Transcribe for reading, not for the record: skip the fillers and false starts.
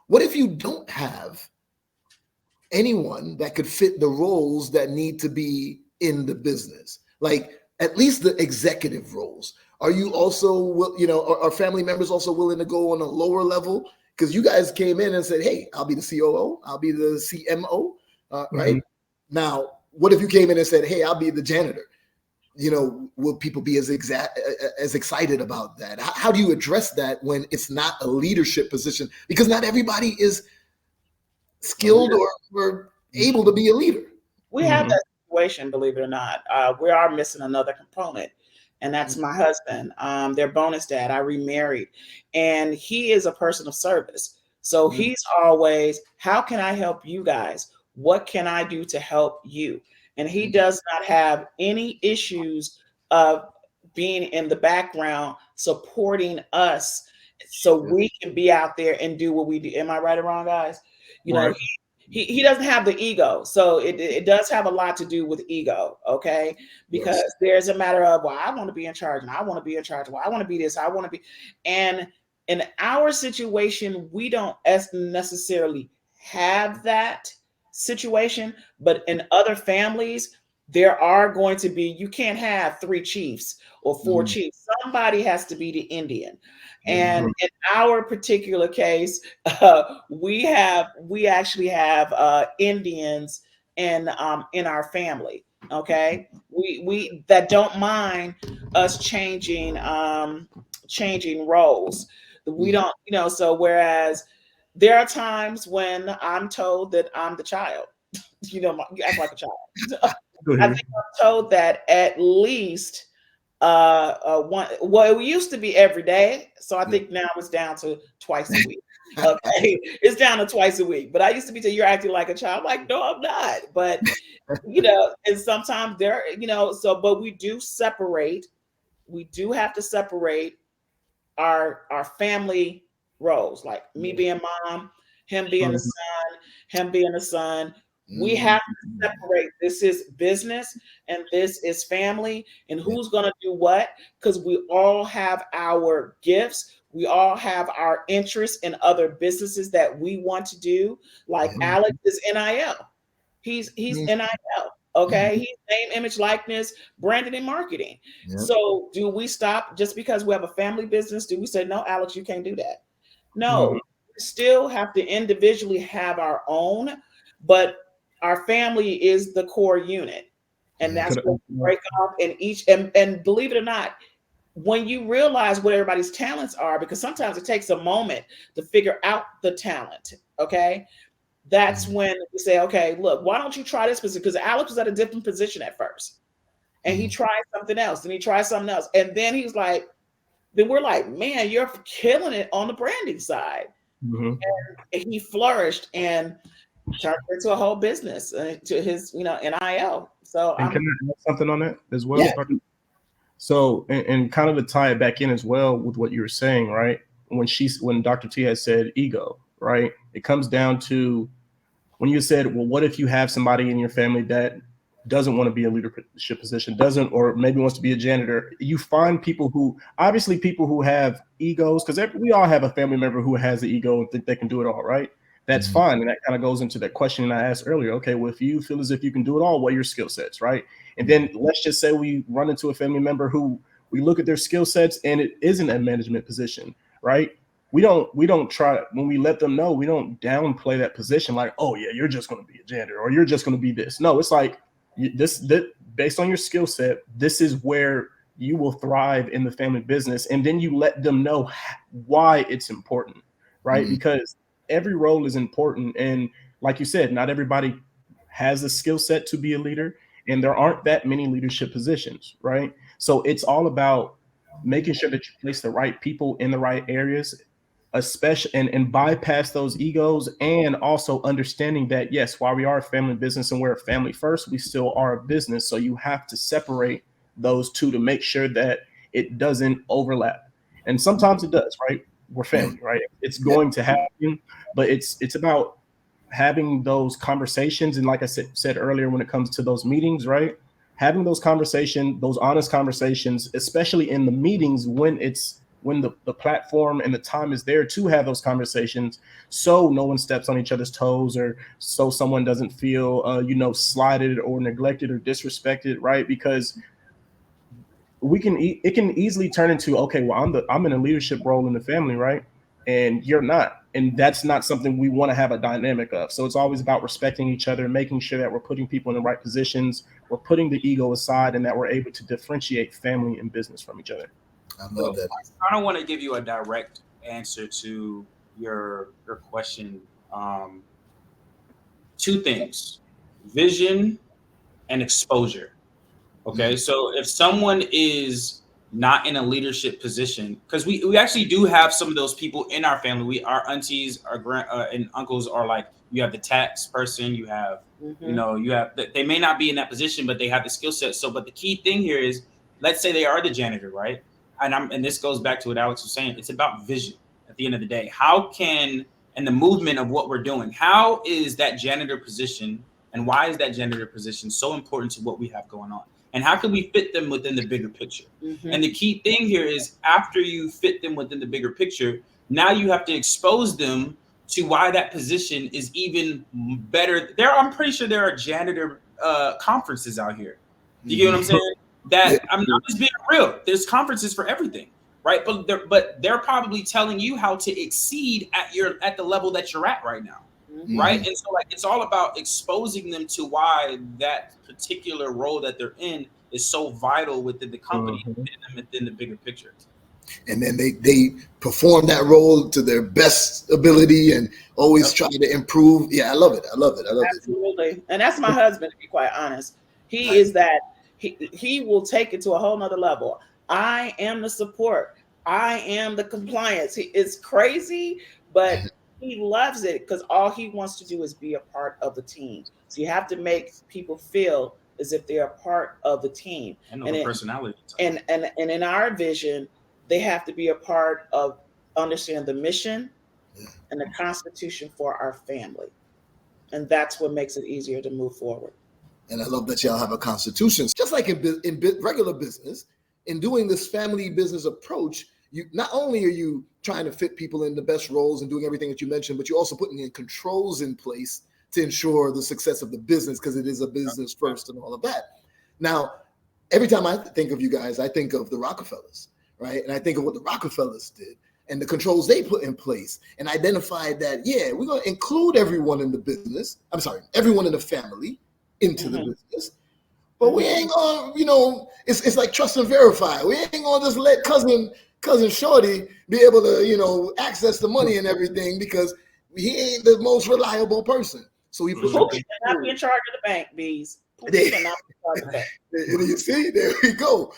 What if you don't have anyone that could fit the roles that need to be in the business? Like at least the executive roles. Are you also, are family members also willing to go on a lower level? Because you guys came in and said, hey, I'll be the COO, I'll be the CMO, right? Now, what if you came in and said, hey, I'll be the janitor? Will people be as excited about that? How do you address that when it's not a leadership position? Because not everybody is skilled or able to be a leader. We have that situation, believe it or not. We are missing another component, and that's my husband. Their bonus dad. I remarried, and he is a person of service. So he's always, how can I help you guys? What can I do to help you? And he does not have any issues of being in the background supporting us so we can be out there and do what we do. Am I right or wrong, guys? He doesn't have the ego. So it does have a lot to do with ego, okay? Because there's a matter of, well, I want to be in charge, and I want to be in charge. Well, I want to be this, I want to be. And in our situation, we don't necessarily have that situation, but in other families, there are going to be, you can't have 3 chiefs or 4 chiefs. Somebody has to be the Indian. And in our particular case, we actually have Indians in our family. Okay, we that don't mind us changing roles. We don't, so whereas there are times when I'm told that I'm the child. You act like a child. I think I'm told that at least it used to be every day. So I think now it's down to twice a week. Okay. It's down to twice a week. But I used to be you're acting like a child. I'm like, no, I'm not. But and sometimes but we do separate. We do have to separate our family roles, like me being mom, him being the son, him being the son. We have to separate. This is business and this is family, and who's going to do what, because we all have our gifts. We all have our interests in other businesses that we want to do. Like Alex is NIL. He's NIL. Okay. He's name, image, likeness, branding, and marketing. So do we stop just because we have a family business? Do we say, no, Alex, you can't do that? No, we still have to individually have our own, but our family is the core unit. And that's what we break off in each. And believe it or not, when you realize what everybody's talents are, because sometimes it takes a moment to figure out the talent. Okay. That's when we say, okay, look, why don't you try this position? Because Alex was at a different position at first. And he tried something else, and he tried something else. And then he's like, then we're like, man, you're killing it on the branding side. And he flourished and turned into a whole business to his, NIL. So and can I add something on that as well? Yeah. So, and kind of to tie it back in as well with what you were saying, right? When Dr. T had said ego, right? It comes down to when you said, well, what if you have somebody in your family that doesn't want to be a leadership position, or maybe wants to be a janitor? You find people who have egos, because we all have a family member who has the ego and think they can do it all, right? That's fine. And that kind of goes into that question I asked earlier. Okay, well, if you feel as if you can do it all, what are your skill sets, right? And then let's just say we run into a family member who we look at their skill sets and it isn't a management position, right? We don't try, when we let them know, we don't downplay that position like, oh yeah, you're just going to be a janitor or you're just going to be this. No, it's like this based on your skill set, this is where you will thrive in the family business. And then you let them know why it's important, right? Because every role is important. And like you said, not everybody has the skill set to be a leader, and there aren't that many leadership positions, right? So it's all about making sure that you place the right people in the right areas, especially and bypass those egos, and also understanding that, yes, while we are a family business and we're a family first, we still are a business. So you have to separate those two to make sure that it doesn't overlap. And sometimes it does, right? We're family, right? It's going to happen, but it's about having those conversations. And like I said earlier, when it comes to those meetings, right? Having those conversations, those honest conversations, especially in the meetings when when the platform and the time is there to have those conversations, so no one steps on each other's toes, or so someone doesn't feel slighted or neglected or disrespected, right? Because it can easily turn into, okay, well, I'm in a leadership role in the family, right? And you're not. And that's not something we want to have a dynamic of. So it's always about respecting each other, making sure that we're putting people in the right positions, we're putting the ego aside, and that we're able to differentiate family and business from each other. I love that. I don't want to give you a direct answer to your question. Two things: vision and exposure. Okay, so if someone is not in a leadership position, because we actually do have some of those people in our family. Our aunties, our and uncles are like, you have the tax person, you have, you have, they may not be in that position, but they have the skill set. So, but the key thing here is, let's say they are the janitor, right? And this goes back to what Alex was saying. It's about vision at the end of the day. And the movement of what we're doing, how is that janitor position, and why is that janitor position so important to what we have going on? And how can we fit them within the bigger picture? And the key thing here is, after you fit them within the bigger picture, now you have to expose them to why that position is even better. I'm pretty sure there are janitor conferences out here. You get what I'm saying? That I'm not just being real. There's conferences for everything, right? But they're probably telling you how to exceed at the level that you're at right now. Right. And so, like, it's all about exposing them to why that particular role that they're in is so vital within the company, within the bigger picture. And then they perform that role to their best ability and always try to improve. Yeah, I love it. Absolutely. And that's my husband, to be quite honest. He is that he will take it to a whole nother level. I am the support. I am the compliance. It's crazy, but he loves it because all he wants to do is be a part of the team. So you have to make people feel as if they're a part of the team. And the personality. And in our vision, they have to be a part of understand the mission and the constitution for our family. And that's what makes it easier to move forward. And I love that y'all have a constitution. Just like in regular business, in doing this family business approach, you not only are you trying to fit people in the best roles and doing everything that you mentioned, but you're also putting in controls in place to ensure the success of the business, because it is a business first and all of that. Now, every time I think of you guys, I think of the Rockefellers, right? And I think of what the Rockefellers did and the controls they put in place and identified that, we're going to include everyone in the business. Everyone in the family into the business. But we ain't going to, it's like trust and verify. We ain't going to just let cousin Shorty be able to, access the money and everything, because he ain't the most reliable person. So we Pookie cannot be in charge of the bank, Beez. Pookie cannot be in charge of the bank. You see, there we go.